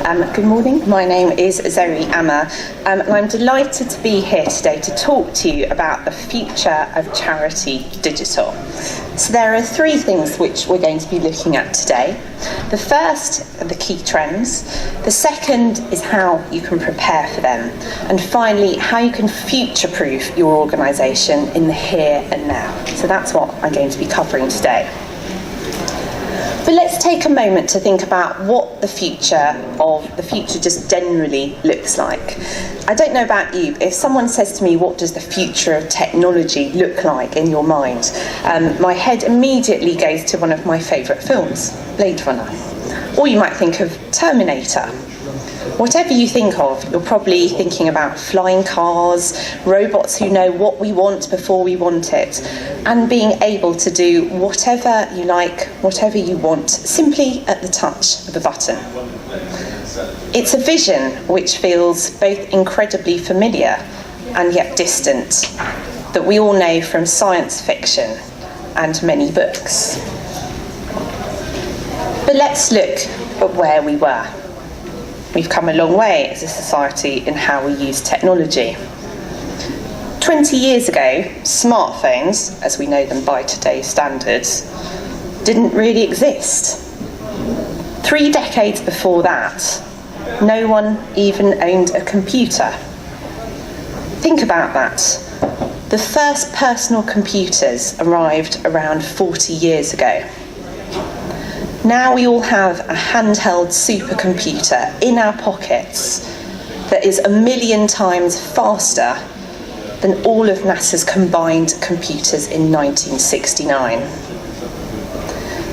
Good morning, my name is Zoe Amar, and I'm delighted to be here today to talk to you about the future of charity digital. So there are three things which we're going to be looking at today. The first are the key trends, the second is how you can prepare for them, and finally how you can future-proof your organisation in the here and now. So that's what I'm going to be covering today. But let's take a moment to think about what the future just generally looks like. I don't know about you, but if someone says to me, what does the future of technology look like in your mind? My head immediately goes to one of my favourite films, Blade Runner. Or you might think of Terminator. Whatever you think of, you're probably thinking about flying cars, robots who know what we want before we want it, and being able to do whatever you like, whatever you want, simply at the touch of a button. It's a vision which feels both incredibly familiar and yet distant, that we all know from science fiction and many books. But let's look at where we were. We've come a long way as a society in how we use technology. 20 years ago, smartphones, as we know them by today's standards, didn't really exist. 3 decades before that, no one even owned a computer. Think about that. The first personal computers arrived around 40 years ago. Now we all have a handheld supercomputer in our pockets that is 1 million times faster than all of NASA's combined computers in 1969.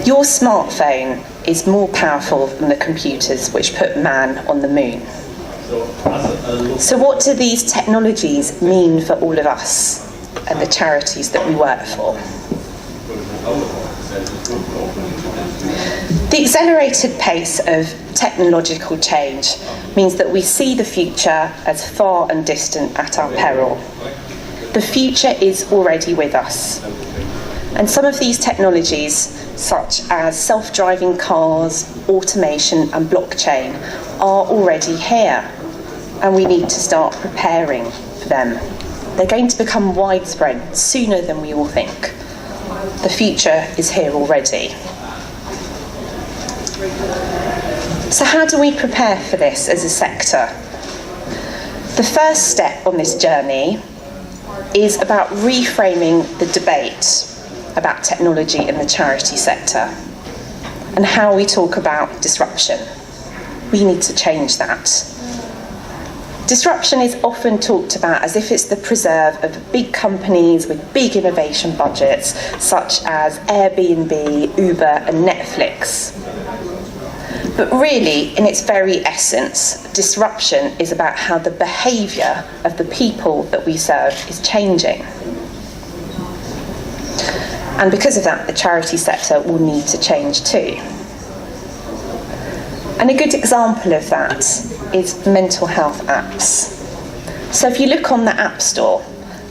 Your smartphone is more powerful than the computers which put man on the moon. So what do these technologies mean for all of us and the charities that we work for? The accelerated pace of technological change means that we see the future as far and distant at our peril. The future is already with us. And some of these technologies, such as self-driving cars, automation and blockchain, are already here. And we need to start preparing for them. They're going to become widespread sooner than we all think. The future is here already. So how do we prepare for this as a sector? The first step on this journey is about reframing the debate about technology in the charity sector and how we talk about disruption. We need to change that. Disruption is often talked about as if it's the preserve of big companies with big innovation budgets, such as Airbnb, Uber, and Netflix. But really, in its very essence, disruption is about how the behaviour of the people that we serve is changing. And because of that, the charity sector will need to change too. And a good example of that is mental health apps. So if you look on the App Store,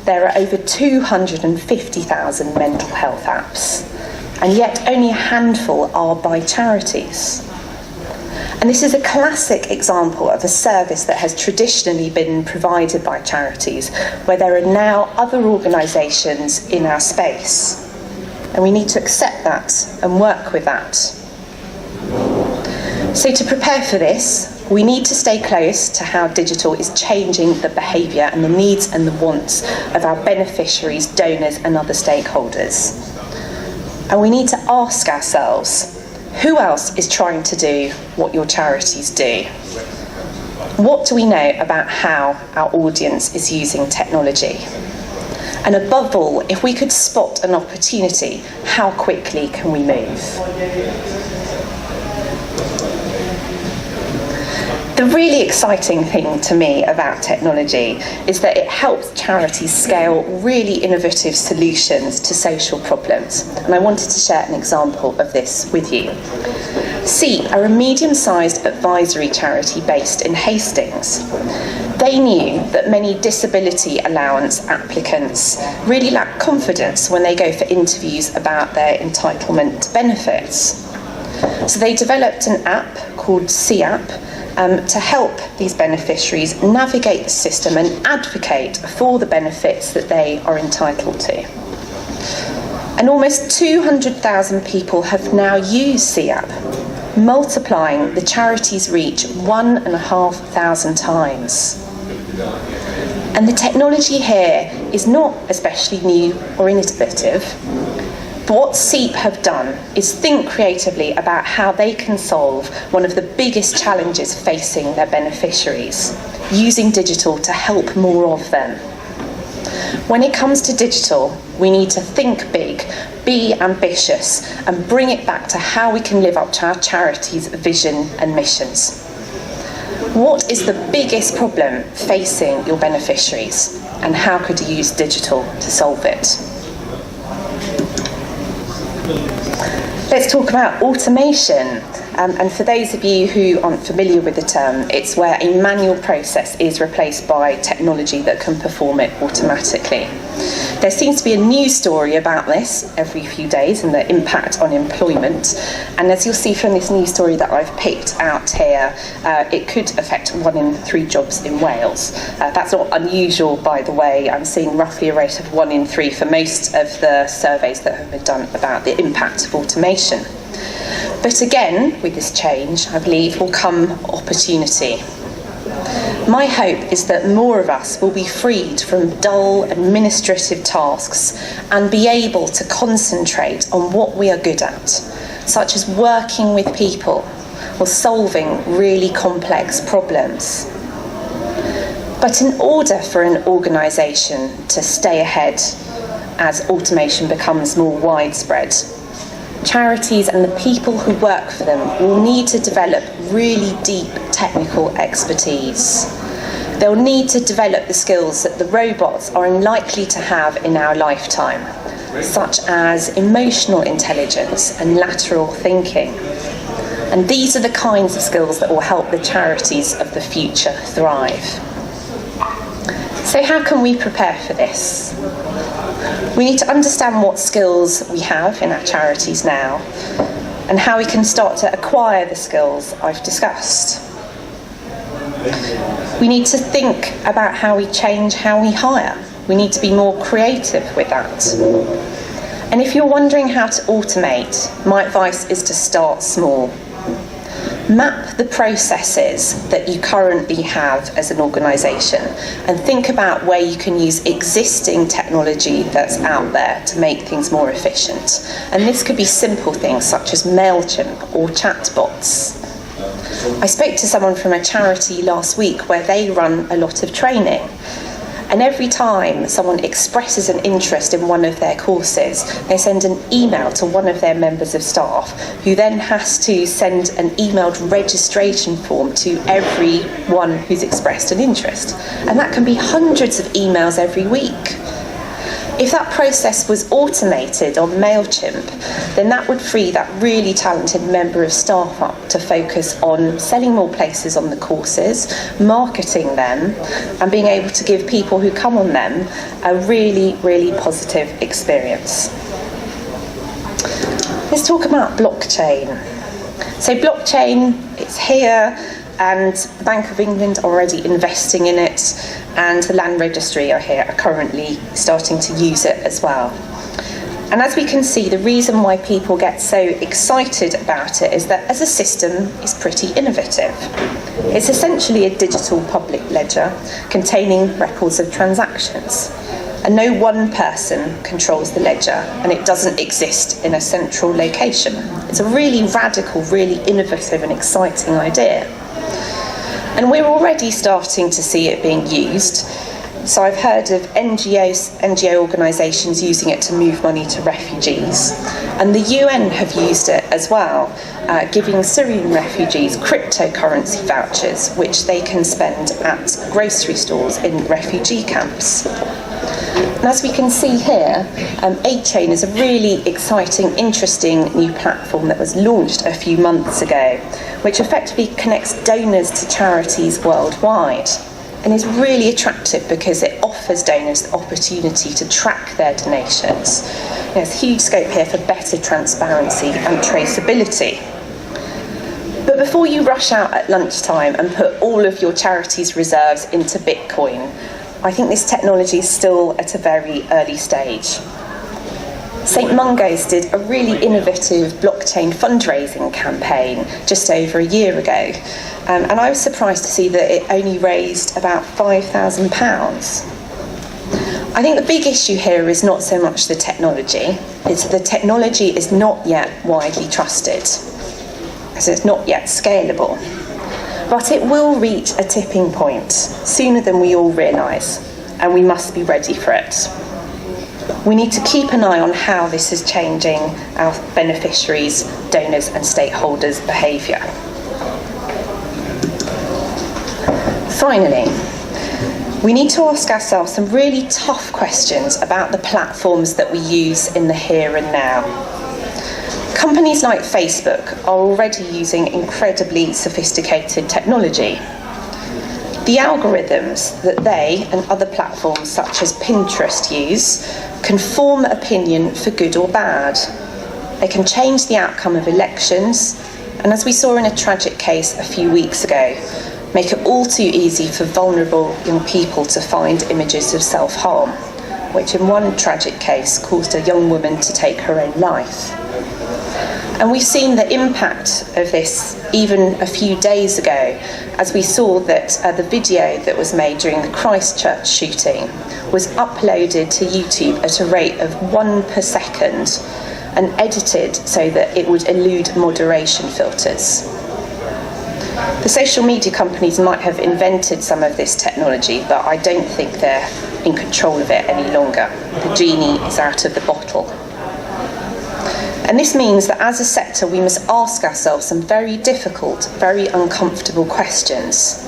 there are over 250,000 mental health apps, and yet only a handful are by charities. And this is a classic example of a service that has traditionally been provided by charities, where there are now other organisations in our space. And we need to accept that and work with that. So to prepare for this, we need to stay close to how digital is changing the behaviour and the needs and the wants of our beneficiaries, donors and other stakeholders. And we need to ask ourselves, who else is trying to do what your charities do? What do we know about how our audience is using technology? And above all, if we could spot an opportunity, how quickly can we move? The really exciting thing to me about technology is that it helps charities scale really innovative solutions to social problems. And I wanted to share an example of this with you. SEE are a medium-sized advisory charity based in Hastings. They knew that many disability allowance applicants really lack confidence when they go for interviews about their entitlement benefits. So they developed an app called SEE App to help these beneficiaries navigate the system and advocate for the benefits that they are entitled to. And almost 200,000 people have now used SEAP, multiplying the charity's reach 1,500 times. And the technology here is not especially new or innovative, but what SEAP have done is think creatively about how they can solve one of the biggest challenges facing their beneficiaries, using digital to help more of them. When it comes to digital, we need to think big, be ambitious, and bring it back to how we can live up to our charity's vision and missions. What is the biggest problem facing your beneficiaries, and how could you use digital to solve it? Let's talk about automation. And for those of you who aren't familiar with the term, it's where a manual process is replaced by technology that can perform it automatically. There seems to be a news story about this every few days and the impact on employment. And as you'll see from this news story that I've picked out here, it could affect 1 in 3 jobs in Wales. That's not unusual, by the way. I'm seeing roughly a rate of 1 in 3 for most of the surveys that have been done about the impact of automation. But again, with this change, I believe will come opportunity. My hope is that more of us will be freed from dull administrative tasks and be able to concentrate on what we are good at, such as working with people or solving really complex problems. But in order for an organisation to stay ahead as automation becomes more widespread, charities and the people who work for them will need to develop really deep technical expertise. They'll need to develop the skills that the robots are unlikely to have in our lifetime, such as emotional intelligence and lateral thinking. And these are the kinds of skills that will help the charities of the future thrive. So how can we prepare for this? We need to understand what skills we have in our charities now and how we can start to acquire the skills I've discussed. We need to think about how we change how we hire. We need to be more creative with that. And if you're wondering how to automate, my advice is to start small. Map the processes that you currently have as an organisation and think about where you can use existing technology that's out there to make things more efficient. And this could be simple things such as MailChimp or chatbots. I spoke to someone from a charity last week where they run a lot of training. And every time someone expresses an interest in one of their courses, they send an email to one of their members of staff, who then has to send an emailed registration form to everyone who's expressed an interest. And that can be hundreds of emails every week. If that process was automated on MailChimp, then that would free that really talented member of staff up to focus on selling more places on the courses, marketing them, and being able to give people who come on them a really, really positive experience. Let's talk about blockchain. So blockchain, it's here, and the Bank of England are already investing in it, and the Land Registry are currently starting to use it as well. And as we can see, the reason why people get so excited about it is that as a system, it's pretty innovative. It's essentially a digital public ledger containing records of transactions. And no one person controls the ledger, and it doesn't exist in a central location. It's a really radical, really innovative and exciting idea. And we're already starting to see it being used. So I've heard of NGO organisations using it to move money to refugees. And the UN have used it as well, giving Syrian refugees cryptocurrency vouchers, which they can spend at grocery stores in refugee camps. And as we can see here, A-Chain is a really exciting, interesting new platform that was launched a few months ago, which effectively connects donors to charities worldwide. And is really attractive because it offers donors the opportunity to track their donations. There's huge scope here for better transparency and traceability. But before you rush out at lunchtime and put all of your charity's reserves into Bitcoin, I think this technology is still at a very early stage. St Mungo's did a really innovative blockchain fundraising campaign just over a year ago, and I was surprised to see that it only raised about £5,000. I think the big issue here is not so much the technology, it's the technology is not yet widely trusted, so it's not yet scalable. But it will reach a tipping point sooner than we all realise, and we must be ready for it. We need to keep an eye on how this is changing our beneficiaries, donors and stakeholders' behaviour. Finally, we need to ask ourselves some really tough questions about the platforms that we use in the here and now. Companies like Facebook are already using incredibly sophisticated technology. The algorithms that they and other platforms such as Pinterest use can form opinion for good or bad. They can change the outcome of elections, and as we saw in a tragic case a few weeks ago, make it all too easy for vulnerable young people to find images of self-harm, which in one tragic case caused a young woman to take her own life. And we've seen the impact of this even a few days ago, as we saw that the video that was made during the Christchurch shooting was uploaded to YouTube at a rate of 1 per second and edited so that it would elude moderation filters. The social media companies might have invented some of this technology, but I don't think they're in control of it any longer. The genie is out of the bottle. And this means that as a sector, we must ask ourselves some very difficult, very uncomfortable questions.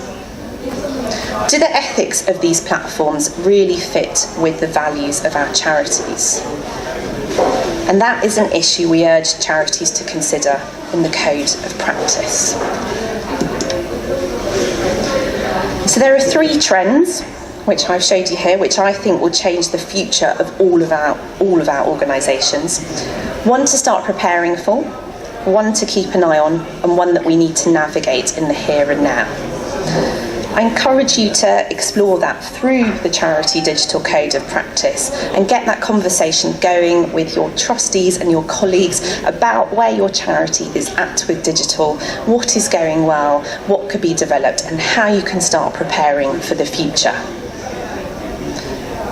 Do the ethics of these platforms really fit with the values of our charities? And that is an issue we urge charities to consider in the Code of Practice. So there are 3 trends, which I've showed you here, which I think will change the future of all of our organisations. 1 to start preparing for, 1 to keep an eye on, and 1 that we need to navigate in the here and now. I encourage you to explore that through the Charity Digital Code of Practice and get that conversation going with your trustees and your colleagues about where your charity is at with digital, what is going well, what could be developed, and how you can start preparing for the future.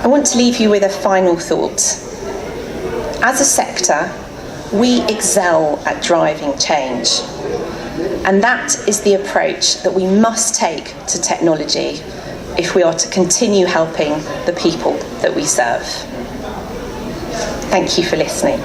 I want to leave you with a final thought. As a sector, we excel at driving change. And that is the approach that we must take to technology if we are to continue helping the people that we serve. Thank you for listening.